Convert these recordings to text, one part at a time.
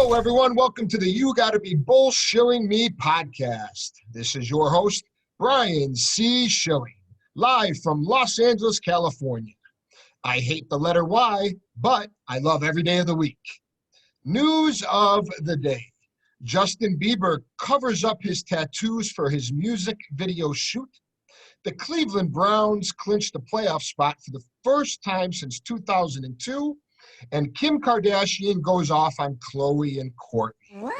Hello, everyone. Welcome to the You Gotta Be Bullshilling Me podcast. This is your host, Brian C. Schilling, live from Los Angeles, California. I hate the letter Y, but I love every day of the week. News of the day. Justin Bieber covers up his tattoos for his music video shoot. The Cleveland Browns clinched a playoff spot for the first time since 2002. And Kim Kardashian goes off on Khloe and Kourtney. What?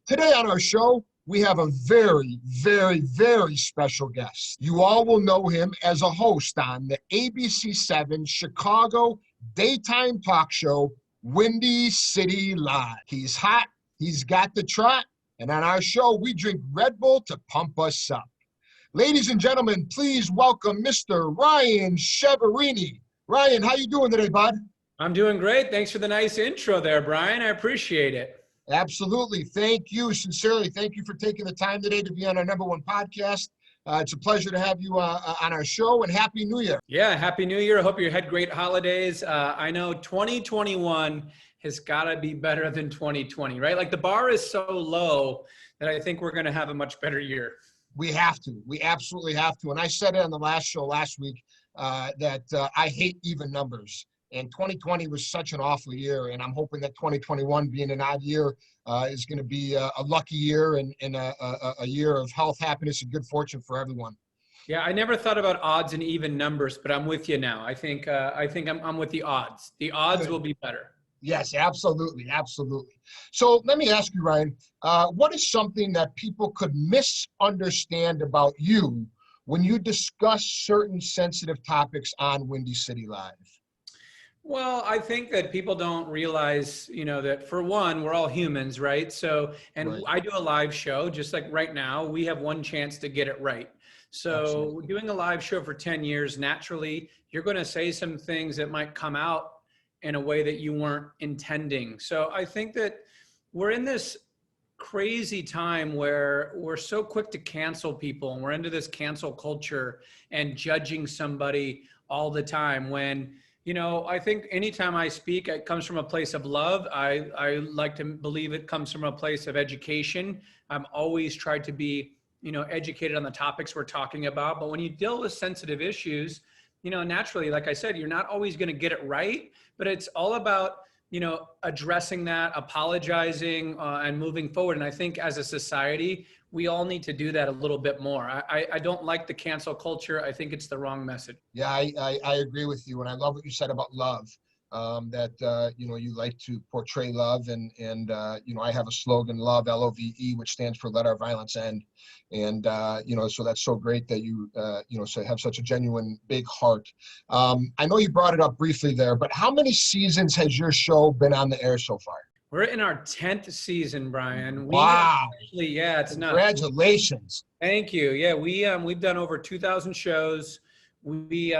Today on our show, we have a very, very, very special guest. You all will know him as a host on the ABC7 Chicago daytime talk show, Windy City Live. He's hot, he's got the trot, and on our show, we drink Red Bull to pump us up. Ladies and gentlemen, please welcome Mr. Ryan Chiaverini. Ryan, how you doing today, bud? I'm doing great. Thanks for the nice intro there, Brian. I appreciate it. Absolutely. Thank you. Sincerely, thank you for taking the time today to be on our #1 podcast. It's a pleasure to have you on our show, and Happy New Year. Yeah, Happy New Year. I hope you had great holidays. I know 2021 has got to be better than 2020, right? Like the bar is so low that I think we're going to have a much better year. We have to. We absolutely have to. And I said it on the last show last week that I hate even numbers. And 2020 was such an awful year, and I'm hoping that 2021, being an odd year, is going to be a lucky year and a year of health, happiness, and good fortune for everyone. Yeah, I never thought about odds and even numbers, but I'm with you now. I think I'm with the odds. The odds will be better. Yes, absolutely, absolutely. So let me ask you, Ryan, what is something that people could misunderstand about you when you discuss certain sensitive topics on Windy City Live? Well, I think that people don't realize, that for one, we're all humans, right? So, and Right. I do a live show, just like right now, we have one chance to get it right. So Absolutely. doing a live show for 10 years, naturally, you're going to say some things that might come out in a way that you weren't intending. So I think that we're in this crazy time where we're so quick to cancel people, and we're into this cancel culture and judging somebody all the time when, I think anytime I speak, it comes from a place of love. I like to believe it comes from a place of education. I'm always tried to be, educated on the topics we're talking about. But when you deal with sensitive issues, naturally, like I said, you're not always going to get it right, but it's all about, addressing that, apologizing, and moving forward. And I think as a society, we all need to do that a little bit more. I don't like the cancel culture. I think it's the wrong message. Yeah, I agree with you. And I love what you said about love, that, you like to portray love. And I have a slogan, love, LOVE, which stands for let our violence end. And, so that's so great that you, so have such a genuine big heart. I know you brought it up briefly there, but how many seasons has your show been on the air so far? We're in our 10th season, Brian. Wow. It's nuts. Congratulations. Thank you. Yeah, we've done over 2,000 shows. We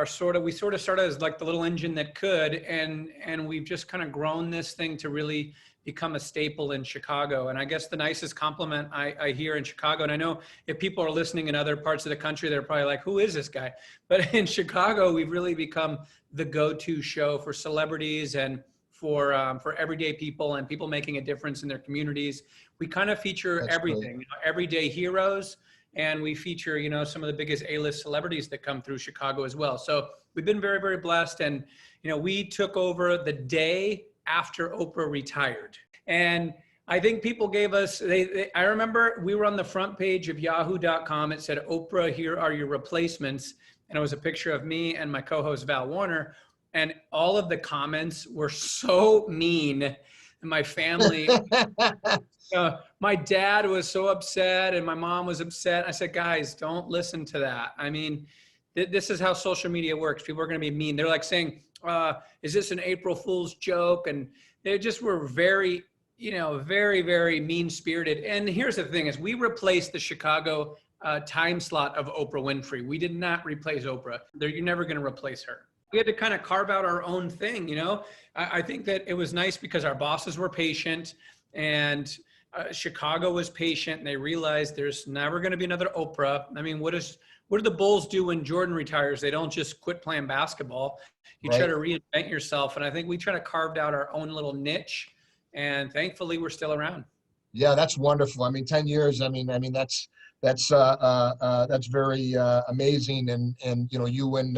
sort of started as like the little engine that could, and we've just kind of grown this thing to really become a staple in Chicago. And I guess the nicest compliment I hear in Chicago, and I know if people are listening in other parts of the country, they're probably like, who is this guy? But in Chicago, we've really become the go-to show for celebrities and for everyday people and people making a difference in their communities. We kind of feature That's everything, everyday heroes, and we feature, some of the biggest A-list celebrities that come through Chicago as well. So we've been very, very blessed. And, we took over the day after Oprah retired. And I think people gave us, I remember we were on the front page of yahoo.com. It said, Oprah, here are your replacements. And it was a picture of me and my co-host Val Warner. And all of the comments were so mean. And my family, my dad was so upset and my mom was upset. I said, guys, don't listen to that. I mean, this is how social media works. People are going to be mean. They're like saying, is this an April Fool's joke? And they just were very, very, very mean-spirited. And here's the thing is we replaced the Chicago time slot of Oprah Winfrey. We did not replace Oprah. You're never going to replace her. We had to kind of carve out our own thing, I think that it was nice because our bosses were patient and Chicago was patient, and they realized there's never going to be another Oprah. I mean, what do the Bulls do when Jordan retires? They don't just quit playing basketball. You try to reinvent yourself. And I think we try to carve out our own little niche And thankfully, we're still around. Yeah, that's wonderful. I mean, 10 years. I mean, that's very amazing. And you know, you and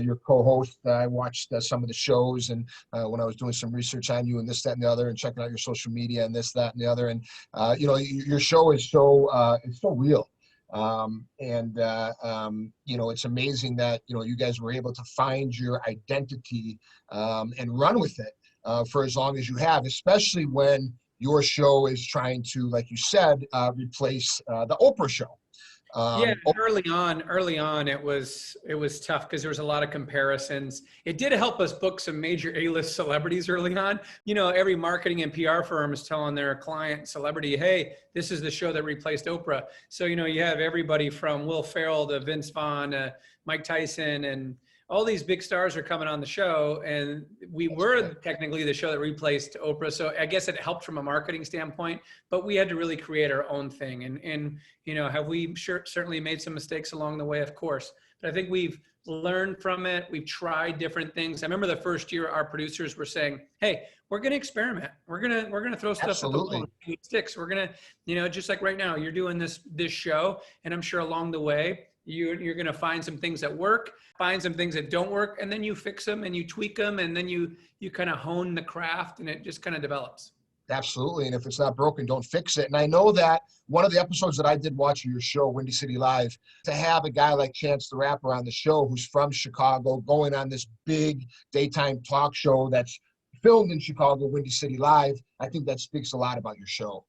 your co-host, I watched some of the shows, and when I was doing some research on you and this, that, and the other, and checking out your social media and this, that, and the other, and you know, your show is so it's so real. You know, it's amazing that, you know, you guys were able to find your identity and run with it for as long as you have, especially when your show is trying to, like you said, replace the Oprah show. Yeah, early on, it was tough because there was a lot of comparisons. It did help us book some major A-list celebrities early on. You know, every marketing and PR firm is telling their client celebrity, hey, this is the show that replaced Oprah. So, you know, you have everybody from Will Ferrell to Vince Vaughn, Mike Tyson, and all these big stars are coming on the show, and we were technically the show that replaced Oprah. So I guess it helped from a marketing standpoint, but we had to really create our own thing. And you know, have we certainly made some mistakes along the way? Of course, but I think we've learned from it. We've tried different things. I remember the first year our producers were saying, hey, we're going to experiment. We're going to throw stuff at the wall and see what sticks. We're going to, you know, just like right now, you're doing this show, and I'm sure along the way, you're going to find some things that work, find some things that don't work, and then you fix them and you tweak them, and then you kind of hone the craft, and it just kind of develops. Absolutely. And if it's not broken, don't fix it. And I know that one of the episodes that I did watch of your show, Windy City Live, to have a guy like Chance the Rapper on the show who's from Chicago, going on this big daytime talk show that's filmed in Chicago, Windy City Live, I think that speaks a lot about your show.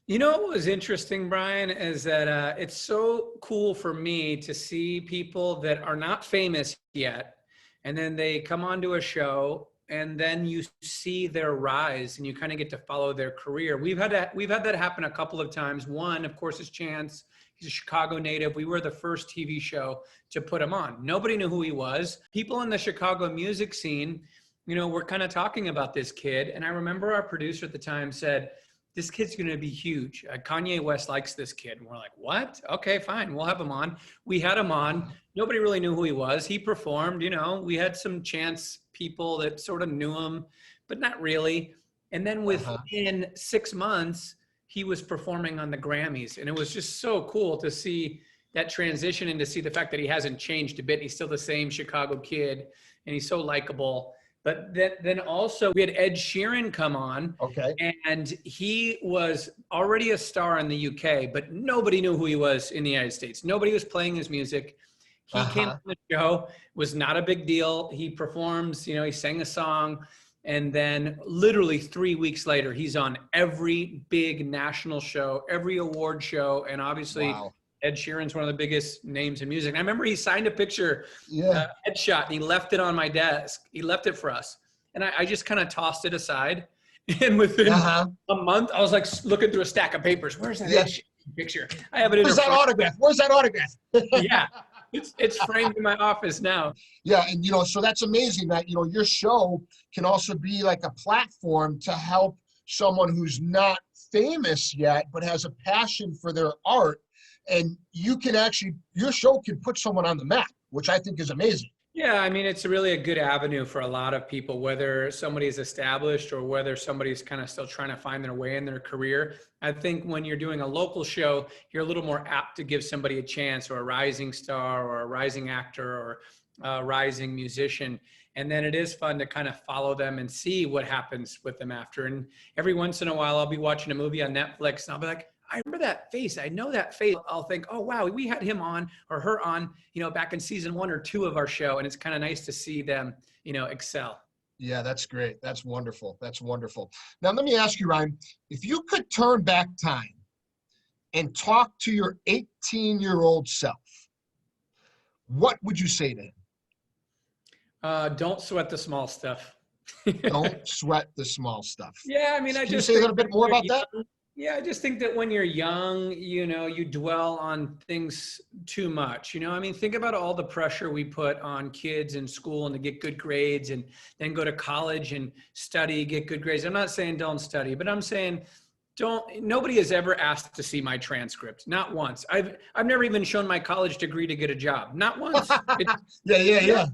You know what was interesting, Brian, is that it's so cool for me to see people that are not famous yet, and then they come onto a show, and then you see their rise, and you kind of get to follow their career. We've had that happen a couple of times. One, of course, is Chance. He's a Chicago native. We were the first TV show to put him on. Nobody knew who he was. People in the Chicago music scene, you know, were kind of talking about this kid, and I remember our producer at the time said, this kid's going to be huge. Kanye West likes this kid. And we're like, what? Okay, fine. We'll have him on. We had him on. Nobody really knew who he was. He performed, you know, we had some Chance people that sort of knew him, but not really. And then within 6 months, he was performing on the Grammys. And it was just so cool to see that transition and to see the fact that he hasn't changed a bit. He's still the same Chicago kid, and he's so likable. But then also we had Ed Sheeran come on. Okay. And he was already a star in the UK, but nobody knew who he was in the United States. Nobody was playing his music. He came on the show, was not a big deal. He performs, you know, he sang a song. And then literally 3 weeks later, he's on every big national show, every award show. And obviously, Ed Sheeran's one of the biggest names in music. And I remember he signed a picture, headshot, and he left it on my desk. He left it for us. And I just kind of tossed it aside. And within a month, I was like looking through a stack of papers. Where's that Ed Sheeran picture? I have it in Where's that autograph? Where's that autograph? Yeah. It's framed in my office now. Yeah, and you know, so that's amazing that, you know, your show can also be like a platform to help someone who's not famous yet, but has a passion for their art. And you can actually, your show can put someone on the map, which I think is amazing. Yeah, I mean, it's really a good avenue for a lot of people, whether somebody's established or whether somebody's kind of still trying to find their way in their career. I think when you're doing a local show, you're a little more apt to give somebody a chance, or a rising star or a rising actor or a rising musician. And then it is fun to kind of follow them and see what happens with them after. And every once in a while, I'll be watching a movie on Netflix and I'll be like, I remember that face. I know that face. I'll think, oh, wow, we had him on or her on, you know, back in season 1 or 2 of our show. And it's kind of nice to see them, you know, excel. Yeah, that's great. That's wonderful. That's wonderful. Now, let me ask you, Ryan, if you could turn back time and talk to your 18-year-old self, what would you say to him? Don't sweat the small stuff. Don't sweat the small stuff. Yeah, I mean, Can you say a little bit more about that? Yeah, I just think that when you're young, you know, you dwell on things too much. You know, I mean, think about all the pressure we put on kids in school and to get good grades and then go to college and study, get good grades. I'm not saying don't study, but I'm saying nobody has ever asked to see my transcript. Not once. I've never even shown my college degree to get a job. Not once. Yeah.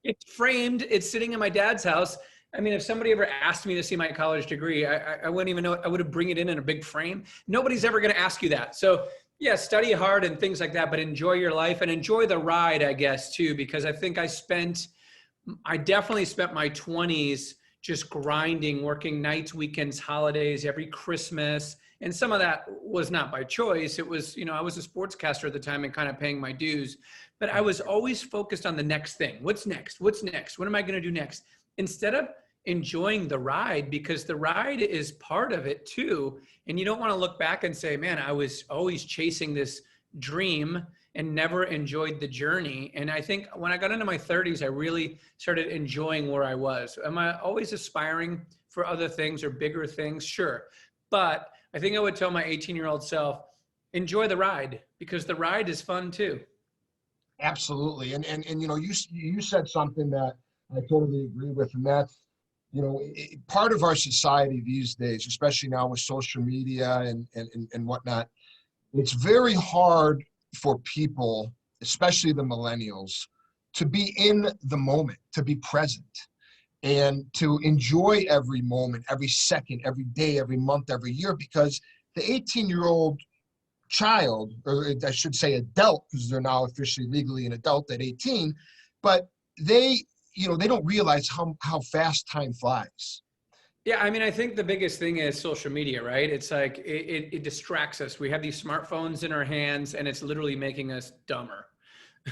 It's framed. It's sitting in my dad's house. I mean, if somebody ever asked me to see my college degree, I wouldn't even know. I would have bring it in a big frame. Nobody's ever going to ask you that. So yeah, study hard and things like that, but enjoy your life and enjoy the ride, I guess, too, because I think I definitely spent my 20s just grinding, working nights, weekends, holidays, every Christmas. And some of that was not by choice. It was, I was a sportscaster at the time and kind of paying my dues, but I was always focused on the next thing. What's next? What's next? What am I going to do next? Instead of enjoying the ride, because the ride is part of it too. And you don't want to look back and say, man, I was always chasing this dream and never enjoyed the journey. And I think when I got into my 30s, I really started enjoying where I was. Am I always aspiring for other things or bigger things? Sure. But I think I would tell my 18-year-old self, enjoy the ride, because the ride is fun too. Absolutely. And you said something that I totally agree with, and that's, part of our society these days, especially now with social media and whatnot, it's very hard for people, especially the millennials, to be in the moment, to be present, and to enjoy every moment, every second, every day, every month, every year, because the 18-year-old child, or I should say adult, because they're now officially legally an adult at 18, but they don't realize how fast time flies. Yeah, I mean, I think the biggest thing is social media, right? It's like it distracts us. We have these smartphones in our hands, and it's literally making us dumber.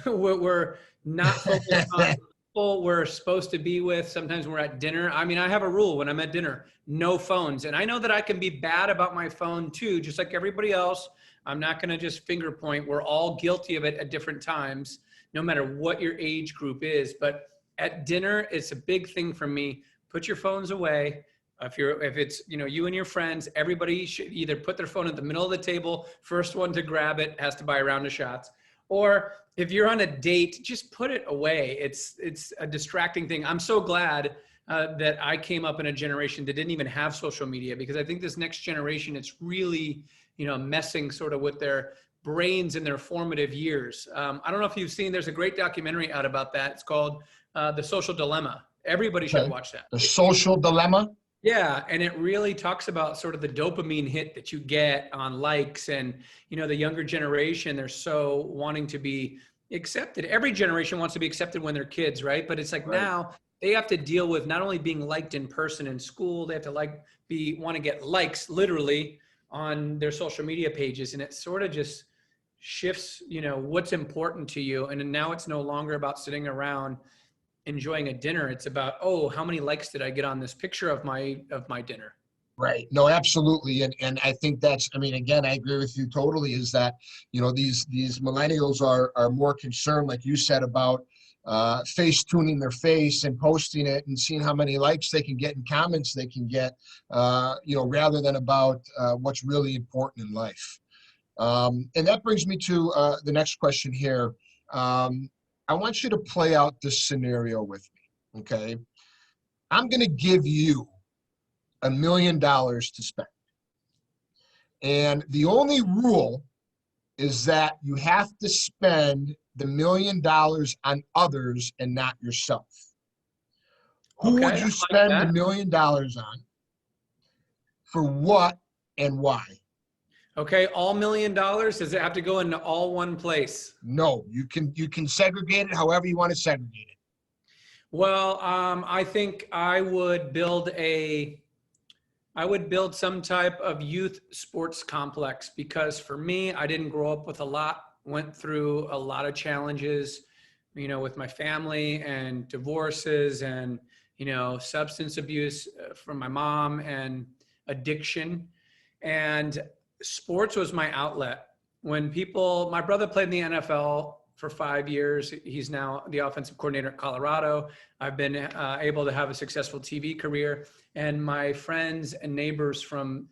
We're not focused on people we're supposed to be with. Sometimes we're at dinner. I mean, I have a rule when I'm at dinner, no phones. And I know that I can be bad about my phone too, just like everybody else. I'm not going to just finger point. We're all guilty of it at different times, no matter what your age group is. But at dinner, it's a big thing for me. Put your phones away. If it's you and your friends, everybody should either put their phone at the middle of the table. First one to grab it has to buy a round of shots. Or if you're on a date, just put it away. It's a distracting thing. I'm so glad that I came up in a generation that didn't even have social media, because I think this next generation, it's really messing sort of with their brains in their formative years. I don't know if you've seen, there's a great documentary out about that. It's called The Social Dilemma. Everybody should watch that. The Social Dilemma? Yeah, and it really talks about sort of the dopamine hit that you get on likes, and the younger generation, they're so wanting to be accepted. Every generation wants to be accepted when they're kids, right? But it's like now they have to deal with not only being liked in person in school, they have to want to get likes literally on their social media pages, and it sort of just shifts, what's important to you. And now it's no longer about sitting around enjoying a dinner. It's about, oh, how many likes did I get on this picture of my dinner? Right. No, absolutely. And I think again, I agree with you totally, is that, these millennials are more concerned, like you said, about face tuning their face and posting it and seeing how many likes they can get and comments they can get, rather than about what's really important in life. And that brings me to the next question here. I want you to play out this scenario with me, okay? I'm going to give you $1 million to spend. And the only rule is that you have to spend the $1 million on others and not yourself. Who would you spend the $1 million on? For what and why? Okay, all $1 million, does it have to go into all one place? No, you can segregate it however you want to segregate it. Well, I think I would build some type of youth sports complex, because for me, I didn't grow up with a lot, went through a lot of challenges, with my family and divorces and, substance abuse from my mom and addiction. And sports was my outlet. My brother played in the NFL for 5 years. He's now the offensive coordinator at Colorado. I've been able to have a successful TV career. And my friends and neighbors from,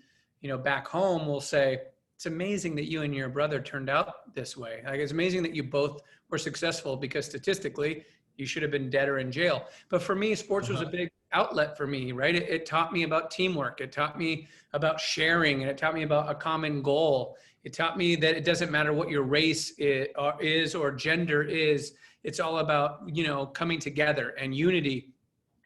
back home will say, it's amazing that you and your brother turned out this way. Like, it's amazing that you both were successful, because statistically, you should have been dead or in jail. But for me, sports was a big outlet for me, right? It taught me about teamwork. It taught me about sharing, and it taught me about a common goal. It taught me that it doesn't matter what your race is or gender is. It's all about, coming together and unity.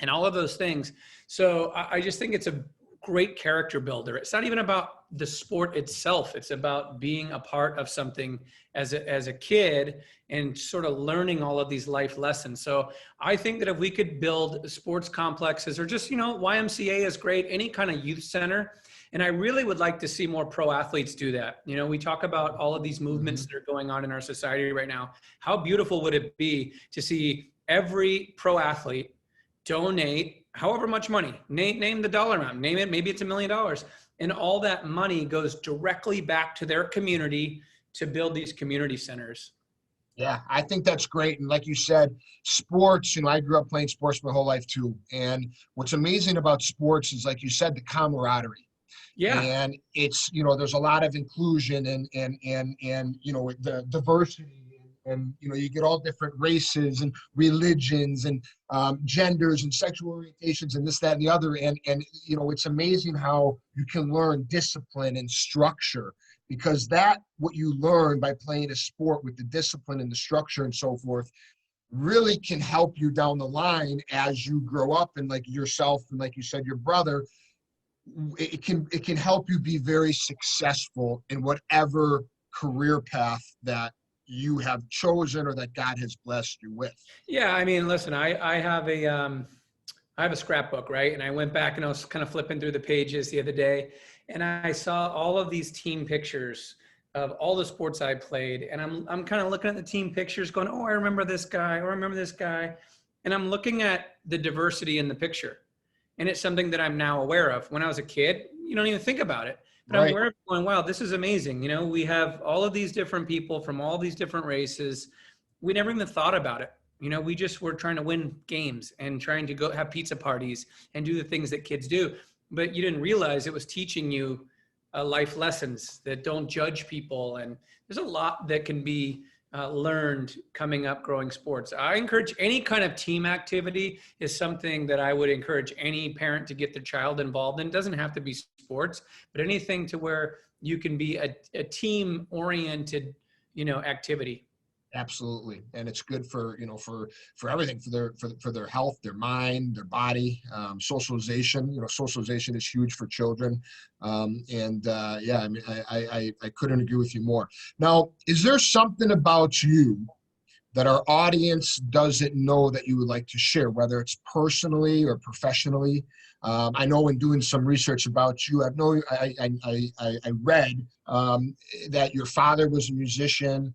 and all of those things. So I just think it's a great character builder. It's not even about the sport itself. It's about being a part of something as a kid and sort of learning all of these life lessons. So I think that if we could build sports complexes, or just, YMCA is great, any kind of youth center. And I really would like to see more pro athletes do that. We talk about all of these movements that are going on in our society right now. How beautiful would it be to see every pro athlete donate however much money, name the dollar amount, name it, maybe it's $1 million. And all that money goes directly back to their community to build these community centers. Yeah, I think that's great. And like you said, sports, I grew up playing sports my whole life too. And what's amazing about sports is, like you said, the camaraderie. Yeah. And it's, there's a lot of inclusion and the diversity. And, you get all different races and religions and genders and sexual orientations and this, that, and the other. And it's amazing how you can learn discipline and structure, because what you learn by playing a sport with the discipline and the structure and so forth really can help you down the line as you grow up. And like yourself, and like you said, your brother, it can help you be very successful in whatever career path that you have chosen or that God has blessed you with. Yeah, I mean, listen, I have a scrapbook, right? And I went back and I was kind of flipping through the pages the other day, and I saw all of these team pictures of all the sports I played. And I'm kind of looking at the team pictures going, oh, I remember this guy, or I remember this guy. And I'm looking at the diversity in the picture. And it's something that I'm now aware of. When I was a kid, you don't even think about it. But I'm aware of going, wow, this is amazing. We have all of these different people from all these different races. We never even thought about it. We just were trying to win games and trying to go have pizza parties and do the things that kids do. But you didn't realize it was teaching you life lessons that don't judge people. And there's a lot that can be learned coming up growing sports. I encourage any kind of team activity is something that I would encourage any parent to get their child involved in. It doesn't have to be sports, but anything to where you can be a team oriented, activity. Absolutely. And it's good for, for everything, for their health, their mind, their body, socialization. Socialization is huge for children. Yeah, I mean, I couldn't agree with you more. Now, is there something about you that our audience doesn't know that you would like to share, whether it's personally or professionally? I know in doing some research about you, I read that your father was a musician.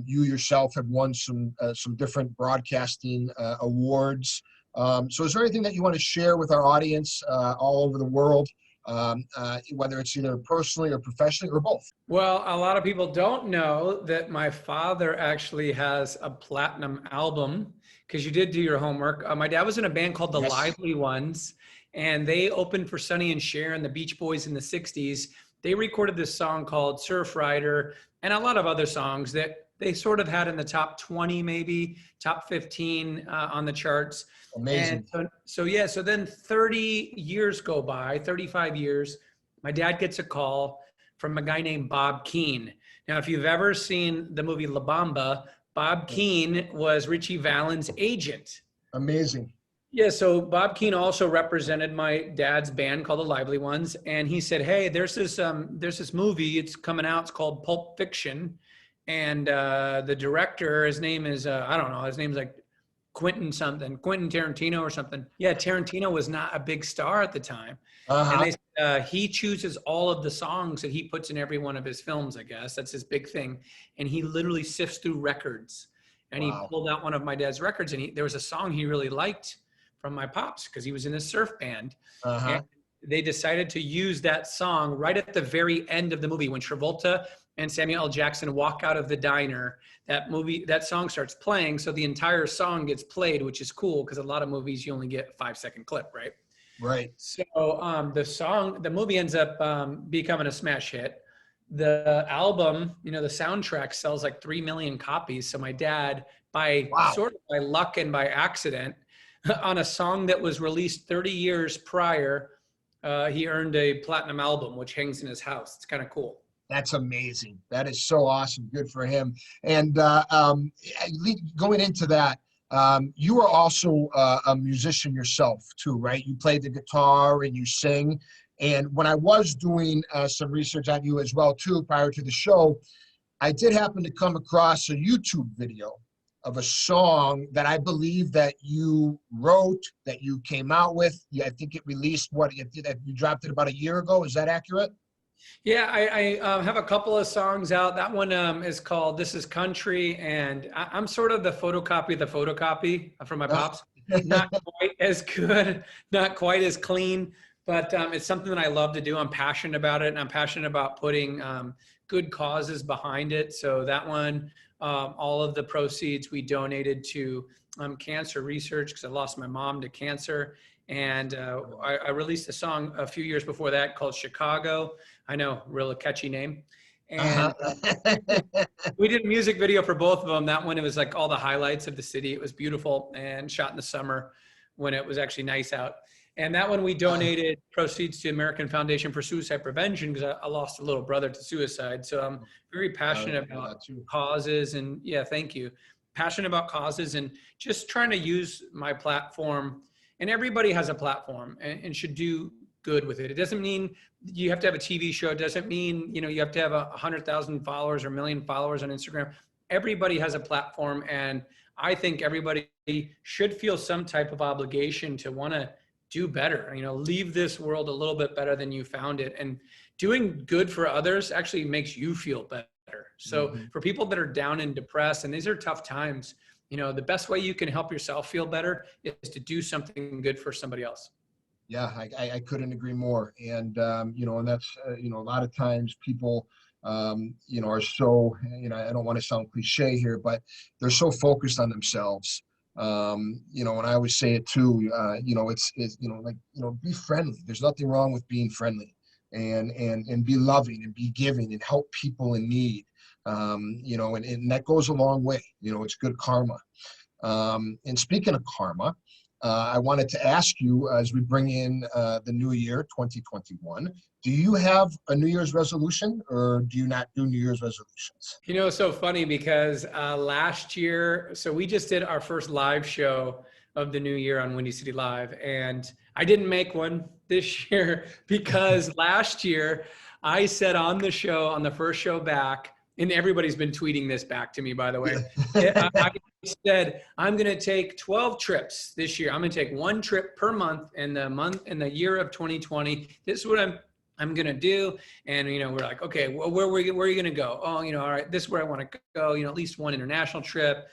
You yourself have won some different broadcasting awards. So is there anything that you want to share with our audience all over the world, whether it's either personally or professionally or both? Well, a lot of people don't know that my father actually has a platinum album, because you did do your homework. My dad was in a band called the Lively Ones, and they opened for Sonny and Cher and the Beach Boys in the 60s. They recorded this song called Surf Rider and a lot of other songs that they sort of had in the top 20, maybe top 15 on the charts. Amazing. And so then 30 years go by, 35 years, my dad gets a call from a guy named Bob Keane. Now, if you've ever seen the movie La Bamba, Bob Keane was Richie Valens' agent. Amazing. Yeah, so Bob Keane also represented my dad's band called the Lively Ones, and he said, "Hey, there's this movie. It's coming out. It's called Pulp Fiction, and the director, his name is I don't know. His name's like Quentin Tarantino or something. Yeah, Tarantino was not a big star at the time, and they said, he chooses all of the songs that he puts in every one of his films. I guess that's his big thing, and he literally sifts through records, and he pulled out one of my dad's records, and there was a song he really liked from my pops because he was in a surf band. And they decided to use that song right at the very end of the movie when Travolta and Samuel L. Jackson walk out of the diner. That song starts playing, so the entire song gets played, which is cool because a lot of movies you only get a 5-second clip, right? Right. So the movie ends up becoming a smash hit. The album, the soundtrack sells like 3 million copies. So my dad, sort of by luck and by accident, on a song that was released 30 years prior, he earned a platinum album, which hangs in his house. It's kind of cool. That's amazing. That is so awesome. Good for him. And going into that, You are also a musician yourself too, right? You play the guitar and you sing. And when I was doing some research on you as well too, prior to the show, I did happen to come across a YouTube video of a song that I believe that you wrote, that you came out with. Yeah, I think it released, you dropped it about a year ago. Is that accurate? Yeah, I have a couple of songs out. That one is called "This Is Country," and I'm sort of the photocopy of the photocopy from my pops. Not quite as good, not quite as clean, but it's something that I love to do. I'm passionate about it, and I'm passionate about putting good causes behind it. So that one, all of the proceeds we donated to cancer research because I lost my mom to cancer. And I released a song a few years before that called Chicago. I know, real catchy name. And we did a music video for both of them. That one, it was like all the highlights of the city. It was beautiful and shot in the summer when it was actually nice out. And that one we donated proceeds to American Foundation for Suicide Prevention because I lost a little brother to suicide. So I'm very passionate about causes and yeah, thank you. Passionate about causes and just trying to use my platform. And everybody has a platform and should do good with it. It doesn't mean you have to have a TV show. It doesn't mean, you have to have 100,000 followers or 1,000,000 followers on Instagram. Everybody has a platform. And I think everybody should feel some type of obligation to want to do better, leave this world a little bit better than you found it. And doing good for others actually makes you feel better. So for people that are down and depressed, and these are tough times, the best way you can help yourself feel better is to do something good for somebody else. Yeah, I couldn't agree more. And, and that's, a lot of times people, are so, I don't want to sound cliche here, but they're so focused on themselves. And I always say it too, be friendly. There's nothing wrong with being friendly and be loving and be giving and help people in need. And that goes a long way. It's good karma. And speaking of karma, I wanted to ask you as we bring in the new year, 2021, do you have a New Year's resolution or do you not do New Year's resolutions? It's so funny because last year, so we just did our first live show of the new year on Windy City Live. And I didn't make one this year because last year I said on the show, on the first show back, and everybody's been tweeting this back to me, by the way. I said, I'm going to take 12 trips this year. I'm going to take one trip per month in the year of 2020. This is what I'm going to do. And, we're like, okay, well, where are you going to go? Oh, all right, this is where I want to go, at least one international trip.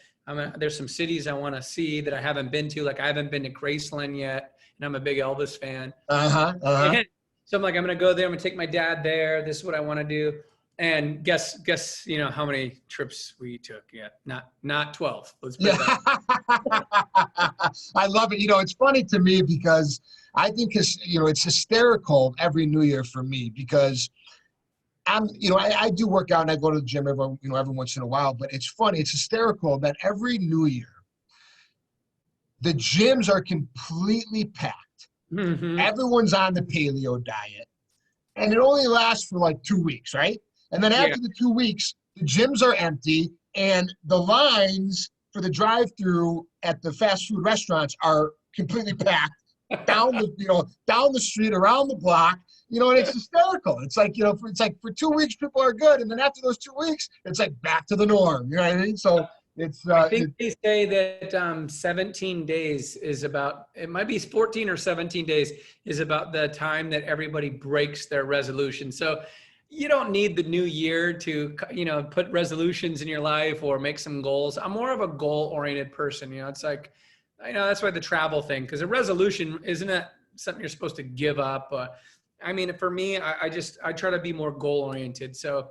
There's some cities I want to see that I haven't been to. Like I haven't been to Graceland yet. And I'm a big Elvis fan. And so I'm like, I'm going to go there. I'm going to take my dad there. This is what I want to do. And guess, how many trips we took? Yeah, not 12. Let's put that. I love it. It's funny to me because I think it's hysterical every New Year for me because I do work out and I go to the gym every once in a while, but it's funny. It's hysterical that every New Year, the gyms are completely packed. Everyone's on the paleo diet and it only lasts for like 2 weeks, right? And then after the 2 weeks, the gyms are empty and the lines for the drive-through at the fast food restaurants are completely packed down the street, around the block, and it's hysterical. It's like, for 2 weeks, people are good. And then after those 2 weeks, it's like back to the norm. You know what I mean? So it's, I think they say that 17 days is about, it might be 14 or 17 days is about the time that everybody breaks their resolution. So you don't need the new year to, put resolutions in your life or make some goals. I'm more of a goal-oriented person. It's like, that's why the travel thing, because a resolution isn't it something you're supposed to give up. For me, I try to be more goal-oriented. So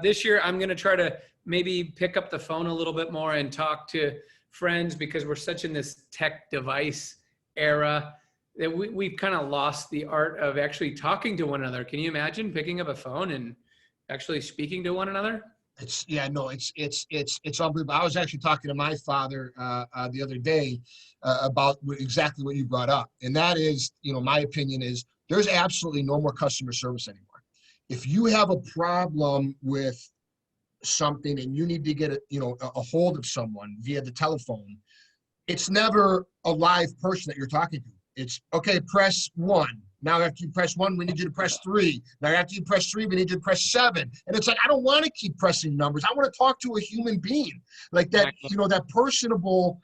this year, I'm going to try to maybe pick up the phone a little bit more and talk to friends because we're such in this tech device era that we've kind of lost the art of actually talking to one another. Can you imagine picking up a phone and actually speaking to one another? It's unbelievable. I was actually talking to my father the other day about exactly what you brought up. And that is, my opinion is there's absolutely no more customer service anymore. If you have a problem with something and you need to get a hold of someone via the telephone, it's never a live person that you're talking to. It's, okay, press 1. Now after you press 1, we need you to press 3. Now after you press 3, we need you to press 7. And it's like, I don't want to keep pressing numbers. I want to talk to a human being. Like that, that personable,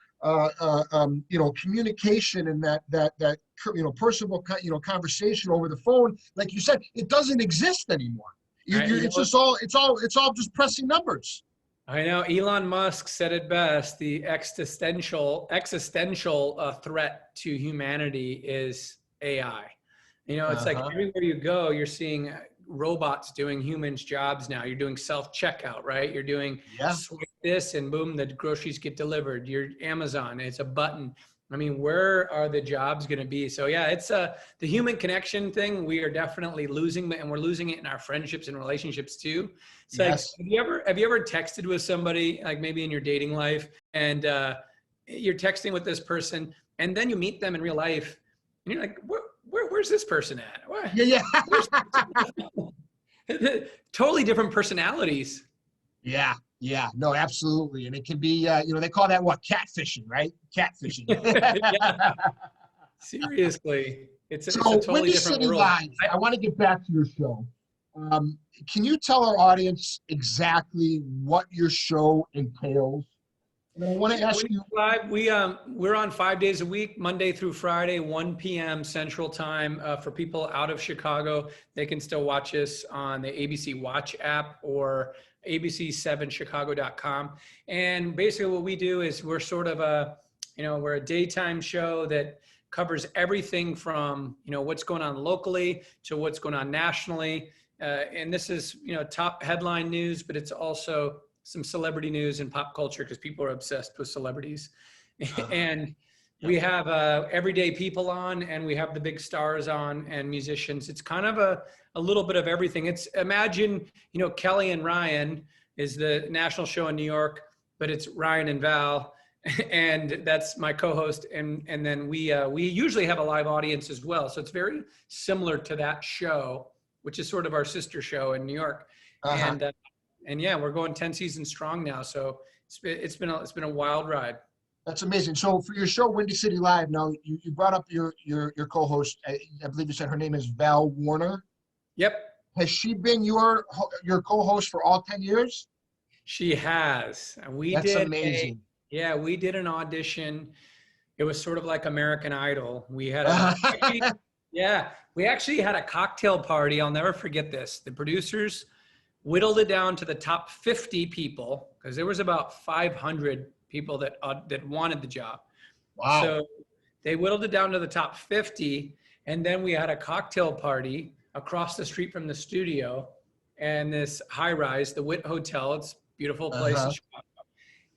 communication, and that personable, conversation over the phone. Like you said, it doesn't exist anymore. It's all just pressing numbers. I know Elon Musk said it best. The existential threat to humanity is AI. It's like everywhere you go, you're seeing robots doing humans' jobs now. You're doing self-checkout, right? You're doing swipe this and boom, the groceries get delivered. You're Amazon, it's a button. I mean, where are the jobs going to be? So yeah, it's the human connection thing. We are definitely losing, and we're losing it in our friendships and relationships too. It's like, have you ever texted with somebody, like maybe in your dating life, and you're texting with this person, and then you meet them in real life, and you're like, where's this person at? What? Yeah. Totally different personalities. Yeah. No, absolutely. And it can be, they call that catfishing, right? Catfishing. Seriously. It's a So totally Windy different City world. Live, I want to get back to your show. Can you tell our audience exactly what your show entails? And I want to ask you. Live, we're on 5 days a week, Monday through Friday, 1 p.m. Central Time. For people out of Chicago, they can still watch us on the ABC Watch app or ABC7 Chicago.com. And basically what we do is we're sort of we're a daytime show that covers everything from, what's going on locally to what's going on nationally. And this is, top headline news, but it's also some celebrity news and pop culture because people are obsessed with celebrities. And we have everyday people on, and we have the big stars on and musicians. It's kind of a little bit of everything. It's, imagine, Kelly and Ryan is the national show in New York, but it's Ryan and Val, and that's my co-host. And then we usually have a live audience as well. So it's very similar to that show, which is sort of our sister show in New York. And yeah, we're going 10 seasons strong now. So it's been a wild ride. That's amazing. So for your show, Windy City Live, now you brought up your co-host. I believe you said her name is Val Warner. Yep. Has she been your co-host for all 10 years? She has. That's amazing. We did an audition. It was sort of like American Idol. We had we actually had a cocktail party. I'll never forget this. The producers whittled it down to the top 50 people, because there was about 500 people that wanted the job. Wow. So they whittled it down to the top 50, and then we had a cocktail party across the street from the studio, and this high rise, the Witt Hotel. It's a beautiful place in Chicago.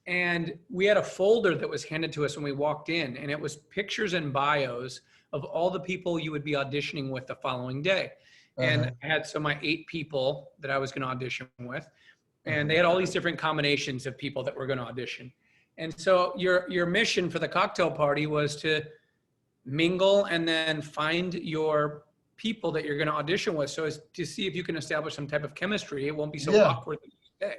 And we had a folder that was handed to us when we walked in, and it was pictures and bios of all the people you would be auditioning with the following day. And I had my 8 people that I was going to audition with, and they had all these different combinations of people that were going to audition. And so your mission for the cocktail party was to mingle and then find your people that you're going to audition with, so as to see if you can establish some type of chemistry. It won't be so awkward the next day.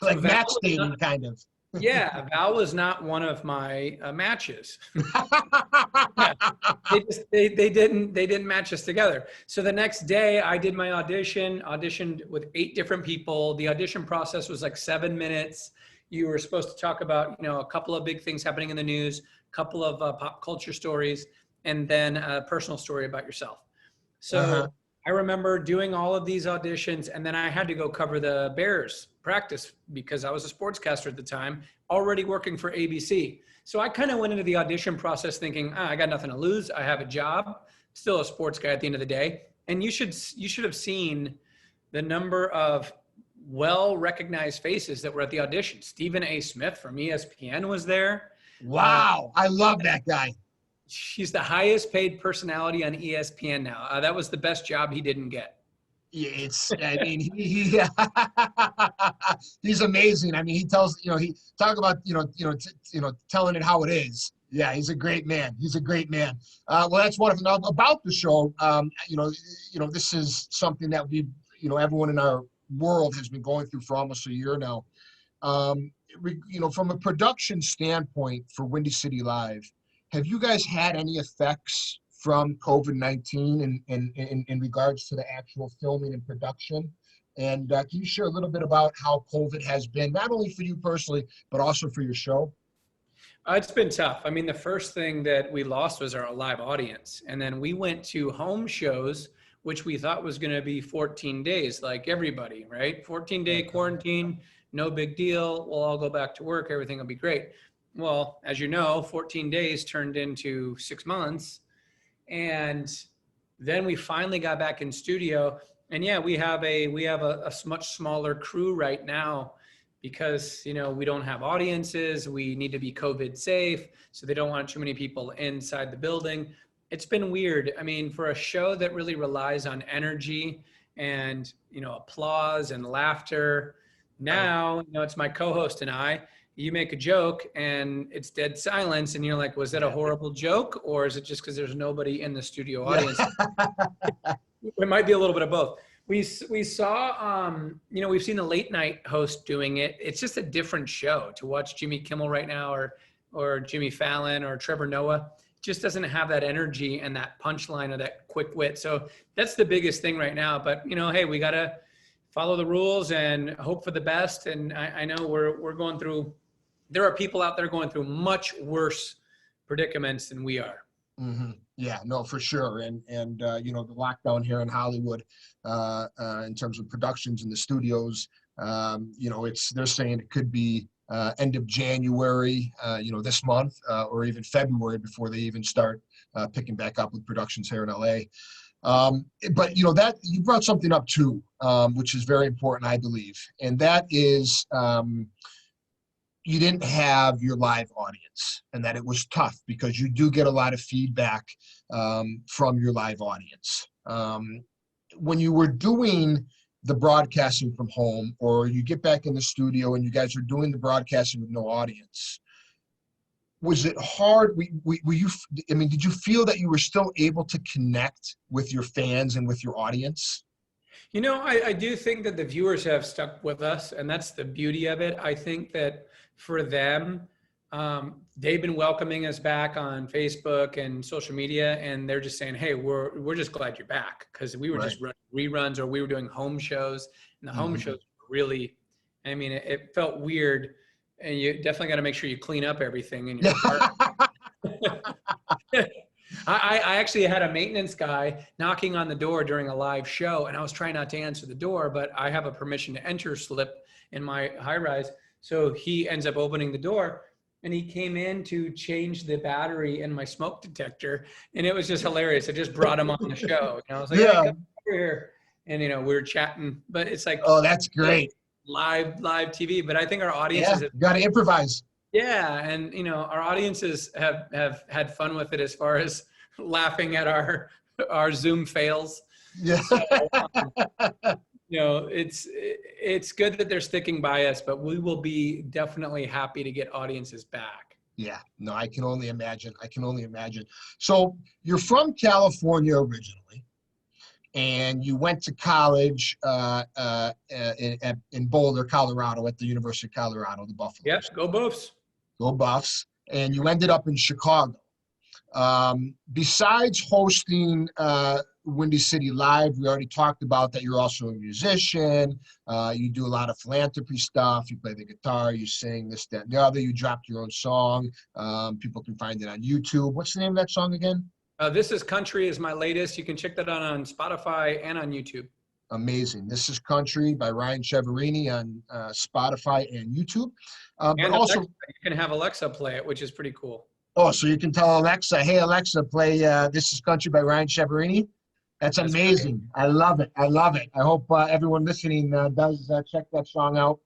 Like match dating, kind of. Yeah, Val was not one of my matches. They didn't match us together. So the next day I did my auditioned with 8 different people. The audition process was like 7 minutes. You were supposed to talk about, a couple of big things happening in the news, a couple of pop culture stories, and then a personal story about yourself. So I remember doing all of these auditions, and then I had to go cover the Bears practice because I was a sportscaster at the time, already working for ABC. So I kind of went into the audition process thinking, I got nothing to lose. I have a job, still a sports guy at the end of the day. And you should have seen the number of well-recognized faces that were at the audition. Stephen A. Smith from ESPN was there. Wow. I love that guy. She's the highest paid personality on ESPN now. That was the best job he didn't get. Yeah, he's amazing. I mean, he tells, he talk about, telling it how it is. Yeah, he's a great man. He's a great man. Well, that's wonderful. Now, about the show, this is something that everyone in our world has been going through for almost a year now. from a production standpoint for Windy City Live, have you guys had any effects from COVID-19 in regards to the actual filming and production? And can you share a little bit about how COVID has been, not only for you personally, but also for your show? It's been tough. I mean, the first thing that we lost was our live audience. And then we went to home shows, which we thought was going to be 14 days, like everybody, right? 14-day quarantine, no big deal. We'll all go back to work. Everything will be great. Well, as you know, 14 days turned into 6 months. And then we finally got back in studio. And yeah, we have a much smaller crew right now because, we don't have audiences. We need to be COVID safe. So they don't want too many people inside the building. It's been weird. I mean, for a show that really relies on energy and, applause and laughter, now, it's my co-host and I, you make a joke and it's dead silence and you're like, was that a horrible joke? Or is it just because there's nobody in the studio audience? It might be a little bit of both. We saw, we've seen the late night host doing it. It's just a different show to watch Jimmy Kimmel right now or Jimmy Fallon or Trevor Noah. It just doesn't have that energy and that punchline or that quick wit. So that's the biggest thing right now. But, hey, we got to follow the rules and hope for the best. And I know we're going through, there are people out there going through much worse predicaments than we are. Mm-hmm. Yeah, no, for sure. And the lockdown here in Hollywood, in terms of productions in the studios, they're saying it could be end of January, this month, or even February before they even start picking back up with productions here in LA. But that you brought something up too, which is very important, I believe, and that is you didn't have your live audience, and that it was tough because you do get a lot of feedback from your live audience. When you were doing the broadcasting from home, or you get back in the studio and you guys are doing the broadcasting with no audience, was it hard? Did you feel that you were still able to connect with your fans and with your audience? I do think that the viewers have stuck with us, and that's the beauty of it. I think that for them, they've been welcoming us back on Facebook and social media, and they're just saying, hey, we're just glad you're back, because we were just running reruns, or we were doing home shows, and the home shows really, it felt weird, and you definitely got to make sure you clean up everything in your apartment. I actually had a maintenance guy knocking on the door during a live show, and I was trying not to answer the door, but I have a permission to enter slip in my high rise. So he ends up opening the door, and he came in to change the battery in my smoke detector. And it was just hilarious. I just brought him on the show. I was like, hey, come over here. And, we were chatting, but it's like, oh, that's great. Live TV. But I think our audiences you got to improvise. Yeah. And, our audiences have had fun with it as far as laughing at our Zoom fails. Yeah. So, it's good that they're sticking by us, but we will be definitely happy to get audiences back. Yeah, no, I can only imagine. So you're from California originally, and you went to college in Boulder, Colorado, at the University of Colorado, the Buffaloes. Yes, go Buffs. Go Buffs. And you ended up in Chicago. Besides hosting Windy City Live, we already talked about that you're also a musician. You do a lot of philanthropy stuff. You play the guitar, you sing, this, that, and the other. You dropped your own song. People can find it on YouTube. What's the name of that song again? This Is Country is my latest. You can check that out on Spotify and on YouTube. Amazing. This Is Country by Ryan Chiaverini on Spotify and YouTube. And but Alexa, also, you can have Alexa play it, which is pretty cool. Oh, so you can tell Alexa, hey, Alexa, play This Is Country by Ryan Chiaverini. That's amazing. Great. I love it. I hope everyone listening does check that song out.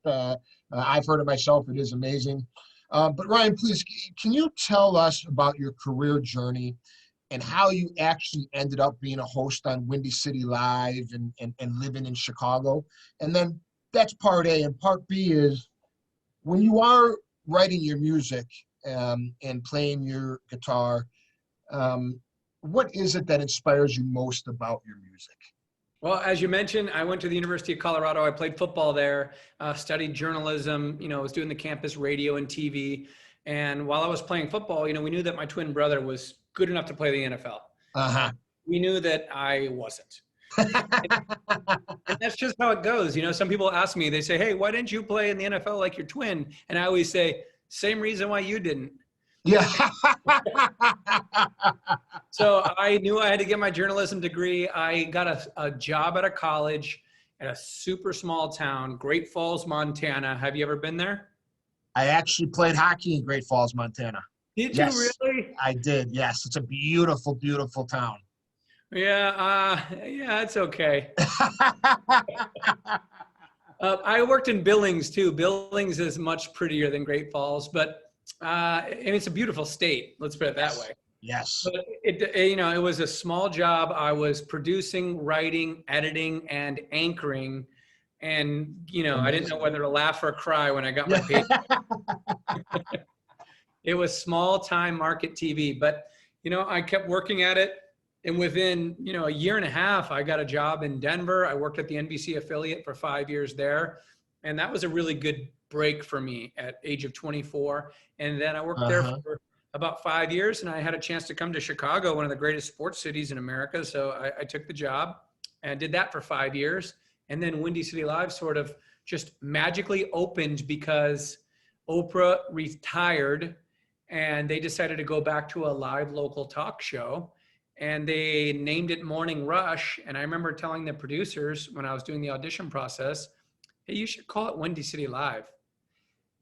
I've heard it myself. It is amazing. But Ryan, please, can you tell us about your career journey and how you actually ended up being a host on Windy City Live and living in Chicago? And then that's part A. And part B is, when you are writing your music and playing your guitar, what is it that inspires you most about your music? Well, as you mentioned, I went to the University of Colorado. I played football there, studied journalism, was doing the campus radio and TV. And while I was playing football, we knew that my twin brother was good enough to play the NFL. Uh-huh. We knew that I wasn't. And that's just how it goes. Some people ask me, they say, hey, why didn't you play in the NFL like your twin? And I always say, same reason why you didn't. Yeah. So I knew I had to get my journalism degree. I got a job at a college at a super small town, Great Falls, Montana. Have you ever been there? I actually played hockey in Great Falls, Montana. Did Yes, you really? I did. Yes, it's a beautiful, beautiful town. Yeah, it's okay. I worked in Billings too. Billings is much prettier than Great Falls, but and it's a beautiful state. Let's put it that way. Yes. But it was a small job. I was producing, writing, editing, and anchoring, and I didn't know whether to laugh or cry when I got my pay. It was small time market TV, but I kept working at it. And within, a year and a half, I got a job in Denver. I worked at the NBC affiliate for 5 years there. And that was a really good break for me at age of 24. And then I worked there for about 5 years, and I had a chance to come to Chicago, one of the greatest sports cities in America. So I took the job and did that for 5 years. And then Windy City Live sort of just magically opened because Oprah retired and they decided to go back to a live local talk show. And they named it Morning Rush. And I remember telling the producers when I was doing the audition process, hey, you should call it Windy City Live.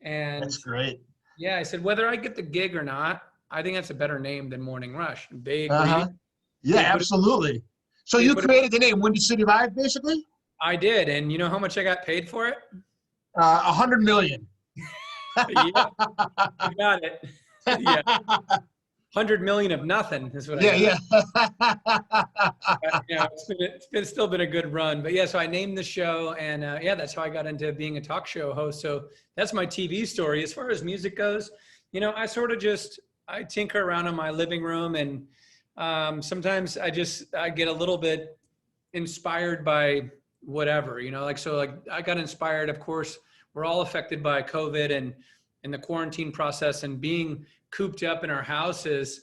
And that's great. Yeah, I said, whether I get the gig or not, I think that's a better name than Morning Rush. They agreed. Yeah, absolutely. So you created the name Windy City Live, basically? I did. And you know how much I got paid for it? 100 million. Yeah, you got it. Yeah. 100 million of nothing is what I got. Yeah. It's still been a good run, but yeah, so I named the show, and that's how I got into being a talk show host. So that's my TV story. As far as music goes, I sort of I tinker around in my living room, and sometimes I get a little bit inspired by whatever, I got inspired, of course, we're all affected by COVID and the quarantine process, and being cooped up in our houses,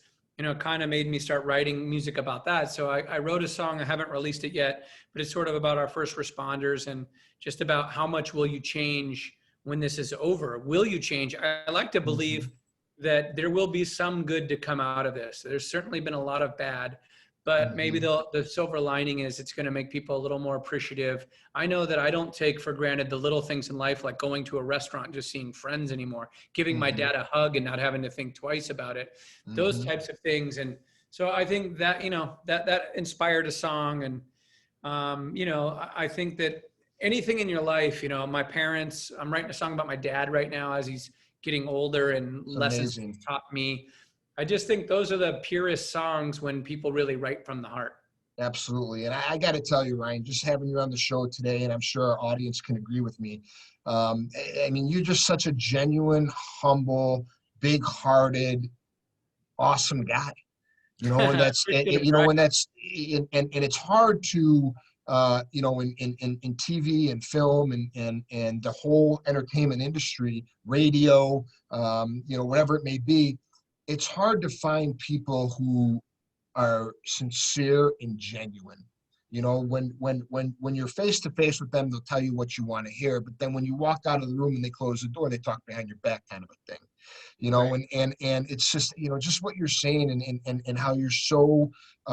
kind of made me start writing music about that. So I wrote a song, I haven't released it yet, but it's sort of about our first responders and just about how much will you change when this is over? Will you change? I like to believe that there will be some good to come out of this. There's certainly been a lot of bad, but maybe the silver lining is it's going to make people a little more appreciative. I know that I don't take for granted the little things in life, like going to a restaurant and just seeing friends anymore, giving my dad a hug and not having to think twice about it, those types of things. And so I think that, that inspired a song. And, I think that anything in your life, my parents, I'm writing a song about my dad right now as he's getting older and lessons he's taught me. I just think those are the purest songs when people really write from the heart. Absolutely. And I got to tell you, Ryan, just having you on the show today, and I'm sure our audience can agree with me. I mean, you're just such a genuine, humble, big-hearted, awesome guy. And that's, and it's hard to, in TV and film and the whole entertainment industry, radio, whatever it may be, it's hard to find people who are sincere and genuine. When you're face to face with them, they'll tell you what you want to hear. But then when you walk out of the room and they close the door, they talk behind your back, kind of a thing. Right. And it's just, just what you're saying and how you're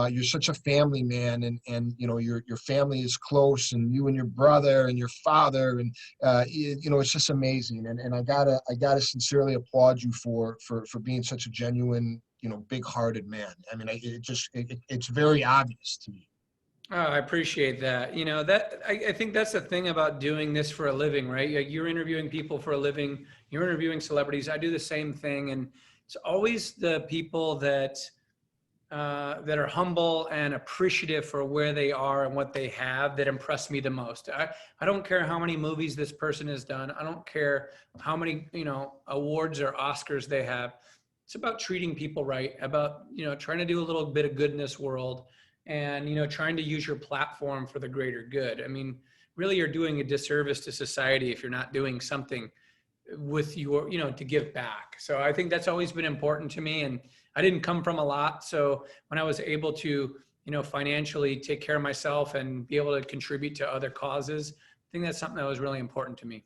you're such a family man, and your family is close, and you and your brother and your father, and it's just amazing. And I gotta sincerely applaud you for being such a genuine, big-hearted man. I mean, it's very obvious to me. Oh, I appreciate that. I think that's the thing about doing this for a living, right? You're interviewing people for a living. You're interviewing celebrities. I do the same thing, and it's always the people that are humble and appreciative for where they are and what they have that impress me the most. I don't care how many movies this person has done. I don't care how many awards or Oscars they have. It's about treating people right, about trying to do a little bit of good in this world. and, trying to use your platform for the greater good. I mean, really you're doing a disservice to society if you're not doing something with your, to give back. So I think that's always been important to me. And I didn't come from a lot. So when I was able to, financially take care of myself and be able to contribute to other causes, I think that's something that was really important to me.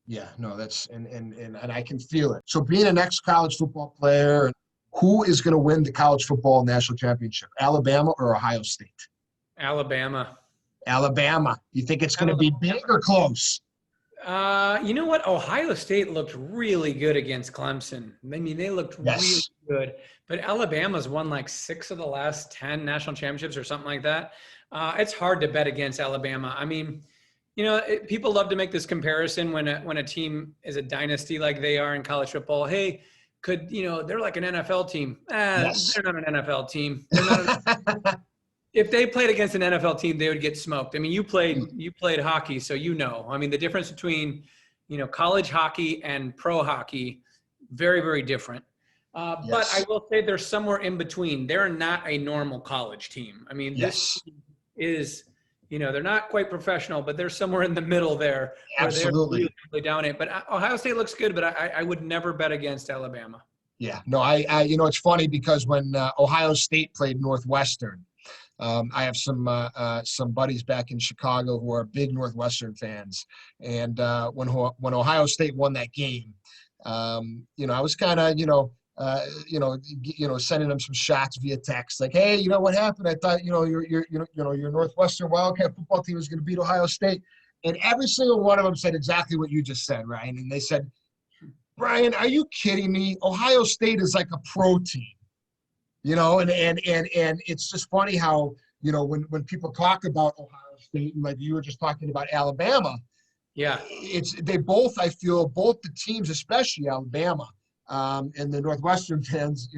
Yeah, no, that's, and I can feel it. So being an ex-college football player, who is going to win the college football national championship, Alabama or Ohio State? Alabama. Alabama. You think it's going to be big or close? You know what? Ohio State looked really good against Clemson. I mean, they looked really good. But Alabama's won like 6 of the last 10 national championships or something like that. It's hard to bet against Alabama. I mean, people love to make this comparison when a team is a dynasty like they are in college football. Hey, they're like an NFL team. Yes. They're not an NFL team. They're not. If they played against an NFL team, they would get smoked. I mean, you played hockey, so I mean, the difference between, college hockey and pro hockey, very, very different. But I will say they're somewhere in between. They're not a normal college team. I mean, this is, they're not quite professional, but they're somewhere in the middle there. Absolutely. They're really down it. But Ohio State looks good, but I would never bet against Alabama. Yeah, no, I it's funny because when Ohio State played Northwestern, I have some buddies back in Chicago who are big Northwestern fans, and when Ohio State won that game, I was kind of sending them some shots via text, like, hey, what happened? I thought your Northwestern Wildcat football team was going to beat Ohio State, and every single one of them said exactly what you just said, Ryan, and they said, Brian, are you kidding me? Ohio State is like a pro team. And it's just funny how, when people talk about Ohio State, and like you were just talking about Alabama, I feel both the teams, especially Alabama, and the Northwestern fans,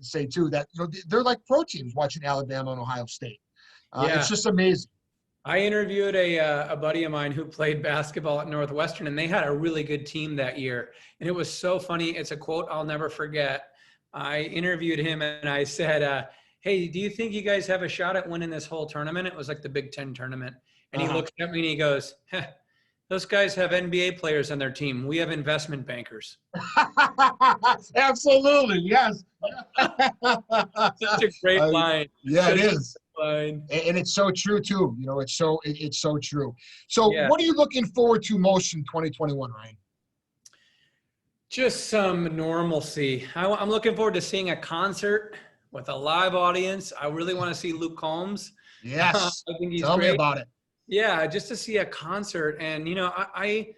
say too that, they're like pro teams watching Alabama and Ohio State. It's just amazing. I interviewed a buddy of mine who played basketball at Northwestern, and they had a really good team that year. And it was so funny. It's a quote I'll never forget. I interviewed him and I said, hey, do you think you guys have a shot at winning this whole tournament? It was like the Big Ten tournament. And he looks at me and he goes, those guys have NBA players on their team. We have investment bankers. Absolutely, yes. Such a great line. Yeah, it is. And it's so true too. It's so true. So what are you looking forward to most in 2021, Ryan? Just some normalcy. I'm looking forward to seeing a concert with a live audience. I really want to see Luke Combs. Yes. I think he's Tell great. me about it. Yeah, just to see a concert. And, I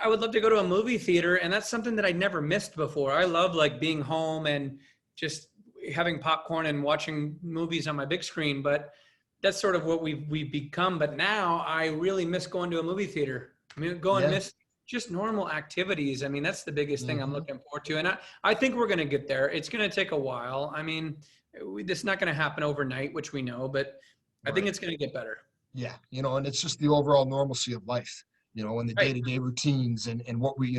would love to go to a movie theater, and that's something that I never missed before. I love like being home and just having popcorn and watching movies on my big screen, but that's sort of what we've become. But now I really miss going to a movie theater. I mean, miss just normal activities. I mean, that's the biggest thing I'm looking forward to. And I think we're going to get there. It's going to take a while. I mean, this is not going to happen overnight, which we know, but I think it's going to get better. Yeah. And it's just the overall normalcy of life, and the day-to-day routines and what we,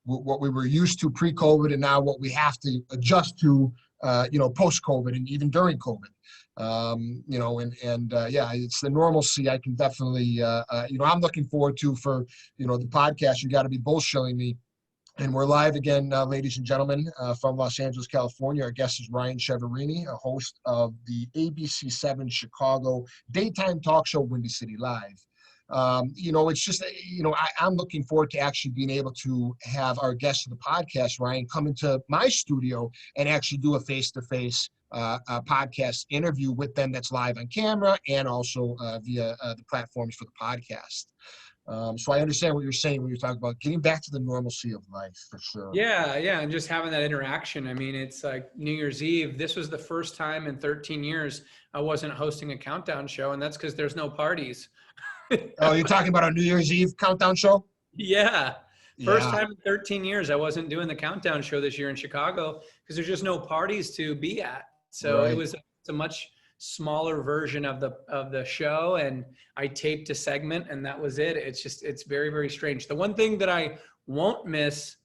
what we were used to pre-COVID and now what we have to adjust to, post-COVID and even during COVID. It's the normalcy I can definitely, I'm looking forward to for, the podcast. You got to be bullshilling me. And we're live again, ladies and gentlemen, from Los Angeles, California. Our guest is Ryan Chiaverini, a host of the ABC7 Chicago daytime talk show, Windy City Live. It's just, I'm looking forward to actually being able to have our guest of the podcast, Ryan, come into my studio and actually do a face-to-face podcast interview with them that's live on camera and also via the platforms for the podcast. So I understand what you're saying when you're talking about getting back to the normalcy of life, for sure. Yeah, and just having that interaction. I mean, it's like New Year's Eve. This was the first time in 13 years I wasn't hosting a countdown show, and that's because there's no parties. Oh, you're talking about our New Year's Eve countdown show? Yeah. First time in 13 years I wasn't doing the countdown show this year in Chicago because there's just no parties to be at. So it's a much smaller version of the show, and I taped a segment and that was it. It's very, very strange. The one thing that I won't miss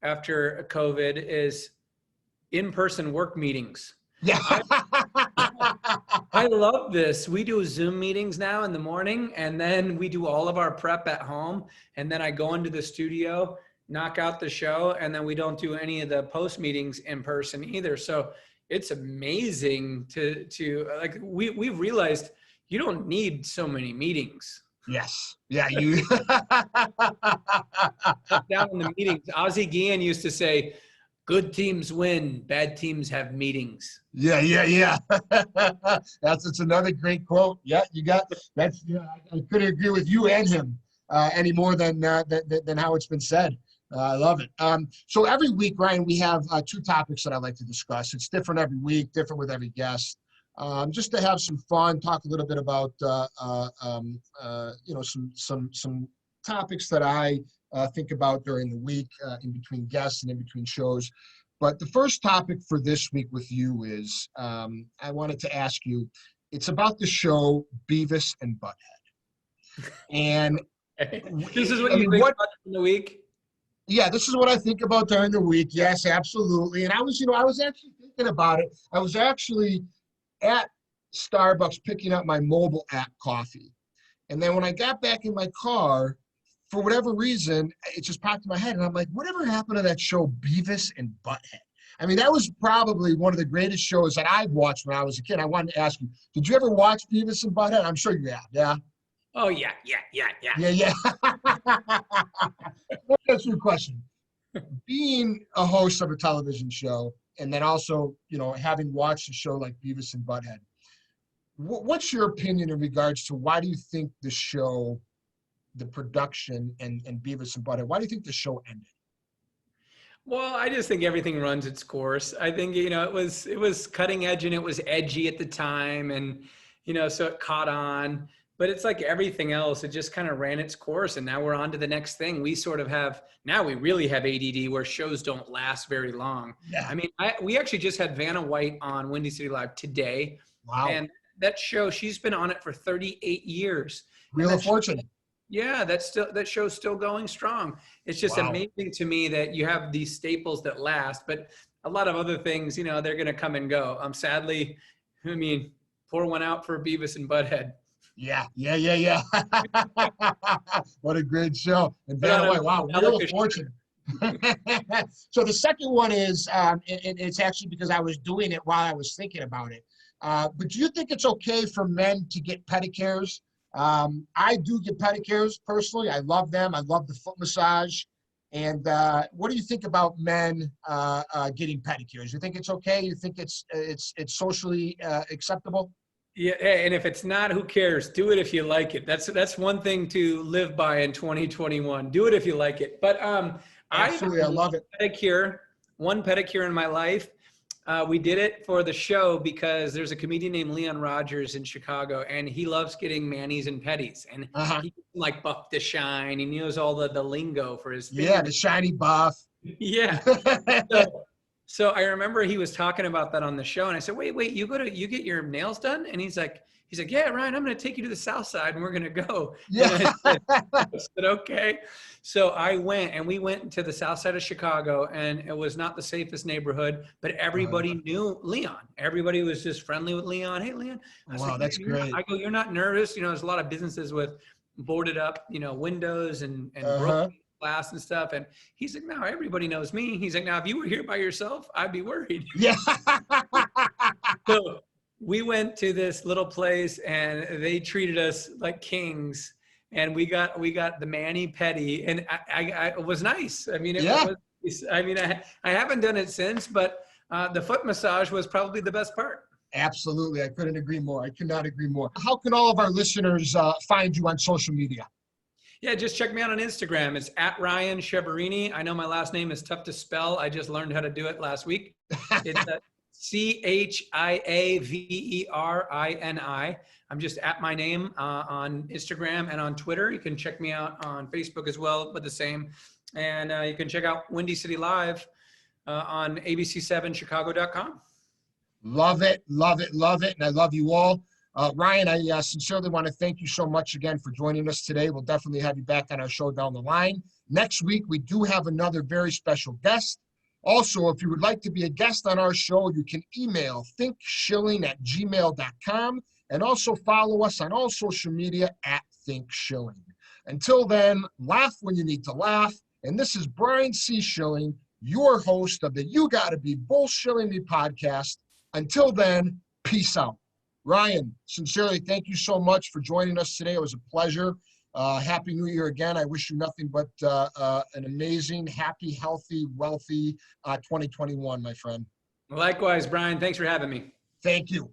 after COVID is in-person work meetings. Yeah. I love this. We do Zoom meetings now in the morning, and then we do all of our prep at home. And then I go into the studio, knock out the show, and then we don't do any of the post meetings in person either. So it's amazing to like, we've realized you don't need so many meetings. Yes. Yeah. You. Cut down on the meetings. Ozzie Guillen used to say, good teams win, bad teams have meetings. Yeah. That's another great quote. Yeah, you got that's. Yeah, I couldn't agree with you and him any more than how it's been said. I love it. So every week, Ryan, we have two topics that I like to discuss. It's different every week, different with every guest. Just to have some fun, talk a little bit about some topics that I think about during the week, in between guests and in between shows. But the first topic for this week with you is I wanted to ask you. It's about the show Beavis and Butthead. And this is what you think about in the week. Yeah, this is what I think about during the week. Yes, absolutely. And I was actually thinking about it. I was actually at Starbucks picking up my mobile app coffee. And then when I got back in my car, for whatever reason, it just popped in my head. And I'm like, whatever happened to that show Beavis and Butthead? I mean, that was probably one of the greatest shows that I've watched when I was a kid. I wanted to ask you, did you ever watch Beavis and Butthead? I'm sure you have, yeah? Oh, yeah. Yeah. Let me ask you a question. Being a host of a television show, and then also, having watched a show like Beavis and Butthead, what's your opinion in regards to why do you think the show, the production and Beavis and Butthead, why do you think the show ended? Well, I just think everything runs its course. I think, it was cutting edge and it was edgy at the time, and, so it caught on. But it's like everything else, it just kind of ran its course, and now we're on to the next thing. We sort of have, now we really have ADD where shows don't last very long. Yeah. I mean, we actually just had Vanna White on Windy City Live today. Wow. And that show, she's been on it for 38 years. Wheel of Fortune. Yeah, that show's still going strong. It's just amazing to me that you have these staples that last, but a lot of other things, they're going to come and go. Sadly, pour one out for Beavis and Butthead. Yeah. What a great show. And Vanna White, wow, Wheel of Fortune. So the second one is, it's actually because I was doing it while I was thinking about it. But do you think it's okay for men to get pedicures? I do get pedicures personally. I love them. I love the foot massage. And what do you think about men getting pedicures? You think it's okay? You think it's socially acceptable? Yeah, and if it's not, who cares? Do it if you like it. That's one thing to live by in 2021. Do it if you like it. But absolutely, I love it. One pedicure in my life. We did it for the show because there's a comedian named Leon Rogers in Chicago, and he loves getting manis and petties, and he like buff to shine. He knows all the lingo for his fingers. Yeah, the shiny buff. Yeah. So I remember he was talking about that on the show, and I said, wait, you get your nails done? And he's like, yeah, Ryan, I'm going to take you to the South Side and we're going to go. Yeah. I said, okay. So we went to the South Side of Chicago, and it was not the safest neighborhood, but everybody knew Leon. Everybody was just friendly with Leon. Hey, Leon. Wow, that's great. I go, you're not nervous. There's a lot of businesses with boarded up, windows and broken glass and stuff. And he's like, no, everybody knows me. He's like, now, if you were here by yourself, I'd be worried. Yeah. So we went to this little place, and they treated us like kings. And we got the mani pedi, and I it was nice. I mean, I haven't done it since, but the foot massage was probably the best part. Absolutely. I couldn't agree more. I could not agree more. How can all of our listeners find you on social media? Yeah, just check me out on Instagram. It's at Ryan Chiaverini. I know my last name is tough to spell. I just learned how to do it last week. It's Chiaverini. I'm just at my name on Instagram and on Twitter. You can check me out on Facebook as well, but the same. And you can check out Windy City Live on ABC7 Chicago.com. Love it. And I love you all. Ryan, I sincerely want to thank you so much again for joining us today. We'll definitely have you back on our show down the line. Next week, we do have another very special guest. Also, if you would like to be a guest on our show, you can email thinkshilling@gmail.com and also follow us on all social media @thinkshilling. Until then, laugh when you need to laugh. And this is Brian C. Schilling, your host of the You Gotta Be Bullshilling Me podcast. Until then, peace out. Ryan, sincerely, thank you so much for joining us today. It was a pleasure. Happy New Year again. I wish you nothing but an amazing, happy, healthy, wealthy 2021, my friend. Likewise, Brian. Thanks for having me. Thank you.